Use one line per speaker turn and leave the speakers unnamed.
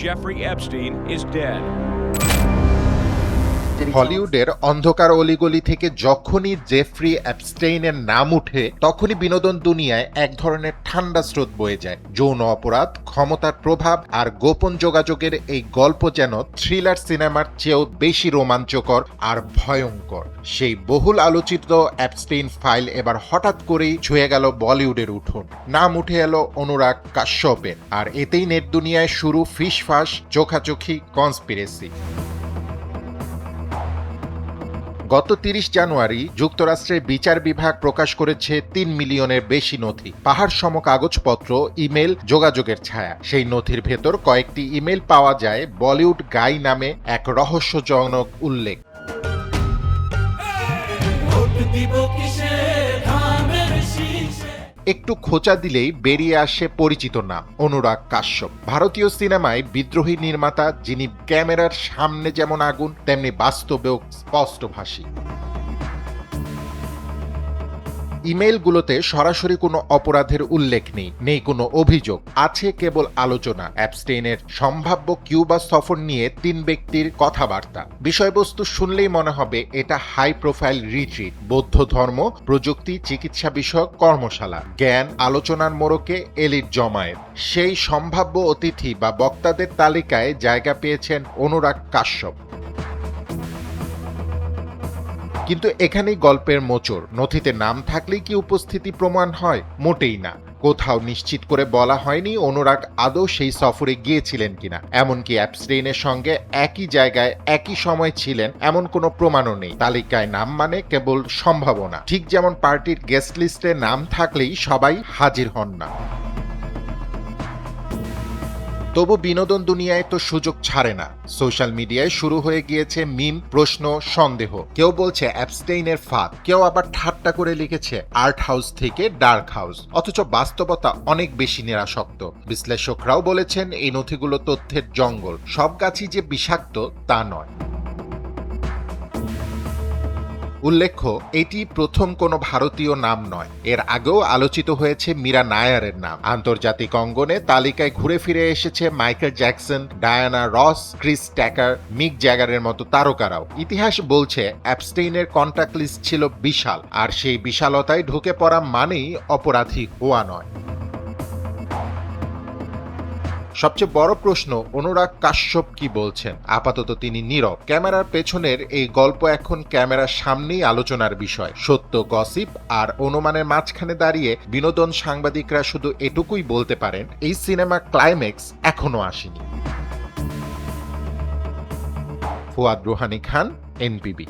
Jeffrey Epstein is dead.
হলিউডের অন্ধকার অলিগলি থেকে যখনই জেফ্রি অ্যাপস্টেইনের নাম উঠে তখনই বিনোদন দুনিয়ায় এক ধরনের ঠান্ডা স্রোত বয়ে যায়। যৌন অপরাধ, ক্ষমতার প্রভাব আর গোপন যোগাযোগের এই গল্প যেন থ্রিলার সিনেমার চেয়েও বেশি রোমাঞ্চকর আর ভয়ঙ্কর। সেই বহুল আলোচিত অ্যাপস্টেইন ফাইল এবার হঠাৎ করেই ছুঁয়ে গেল বলিউডের উঠোন। নাম উঠে এলো অনুরাগ কাশ্যপের, আর এতেই নেট দুনিয়ায় শুরু ফিসফাস, চোখাচোখি, কনস্পিরেসি। গত ৩০ জানুয়ারি যুক্তরাষ্ট্রের বিচার বিভাগ প্রকাশ করেছে ৩ মিলিয়নের বেশি নথি, পাহাড় সম কাগজপত্র, ইমেল, যোগাযোগের ছায়া। সেই নথির ভেতর কয়েকটি ইমেল পাওয়া যায় বলিউড গাই নামে এক রহস্যজনক উল্লেখ। একটু খোঁচা দিলেই বেরিয়ে আসে পরিচিত নাম অনুরাগ কাশ্যপ। ভারতীয় সিনেমায় বিদ্রোহী নির্মাতা, যিনি ক্যামেরার সামনে যেমন আগুন তেমনি বাস্তবেও স্পষ্টভাষী। ইমেইলগুলোতে সরাসরি কোনো অপরাধের উল্লেখ নেই কোনো অভিযোগ, আছে কেবল আলোচনা, অ্যাপস্টেইনের সম্ভাব্য কিউবা সফর নিয়ে ৩ ব্যক্তির কথাবার্তা। বিষয়বস্তু শুনলেই মনে হবে এটা হাই প্রোফাইল রিট্রিট, বৌদ্ধ ধর্ম, প্রযুক্তি, চিকিৎসা বিষয়ক কর্মশালা, জ্ঞান আলোচনার মোড়কে এলিট জমায়েত। সেই সম্ভাব্য অতিথি বা বক্তাদের তালিকায় জায়গা পেয়েছেন অনুরাগ কাশ্যপ। কিন্তু এখানেই গল্পের মোচড়। নথিতে নাম থাকলেই কি উপস্থিতি প্রমাণ হয়? মোটেই না। কোথাও নিশ্চিত করে বলা হয়নি অনুরাগ আদৌ সেই সফরে গিয়েছিলেন কিনা। এমনকি অ্যাপস্টেইনের সঙ্গে একই জায়গায় একই সময় ছিলেন এমন কোনো প্রমাণও নেই। তালিকায় নাম মানে কেবল সম্ভাবনা, ঠিক যেমন পার্টির গেস্ট লিস্টে নাম থাকলেই সবাই হাজির হন না। তবু বিনোদন দুনিয়ায় তো সুযোগ ছাড়ে না। সোশ্যাল মিডিয়ায় শুরু হয়ে গিয়েছে মিম, প্রশ্ন, সন্দেহ। কেউ বলছে অ্যাপস্টেইনের ফাঁদ, কেউ আবার ঠাট্টা করে লিখেছে আর্ট হাউস থেকে ডার্ক হাউস। অথচ বাস্তবতা অনেক বেশি নিরাসক্ত। বিশ্লেষকরাও বলেছেন এই নথিগুলো তথ্যের জঙ্গল, সব গাছই যে বিষাক্ত তা নয়। উল্লেখ্য, এটি প্রথম কোনো ভারতীয় নাম নয়। এর আগেও আলোচিত হয়েছে মীরা নায়ারের নাম। আন্তর্জাতিক অঙ্গনে তালিকায় ঘুরে ফিরে এসেছে মাইকেল জ্যাকসন, ডায়ানা রস, ক্রিস ট্যাকার, মিক জ্যাগারের মতো তারকারাও। ইতিহাস বলছে অ্যাপস্টেইনের কন্ট্যাক্ট লিস্ট ছিল বিশাল, আর সেই বিশালতায় ঢুকে পড়া মানেই অপরাধী হওয়া নয়। সবচেয়ে বড় প্রশ্ন, অনুরাগ কাশ্যপ কি বলছেন? আপাতত তিনি নীরব। ক্যামেরার পেছনের এই গল্প এখন ক্যামেরার সামনেই আলোচনার বিষয়। সত্য, গসিপ আর অনুমানের মাঝখানে দাঁড়িয়ে বিনোদন সাংবাদিকরা শুধু এটুকুই বলতে পারেন, এই সিনেমার ক্লাইম্যাক্স এখনো আসেনি। ফুয়াদ রুহানী খান, এনপিবি।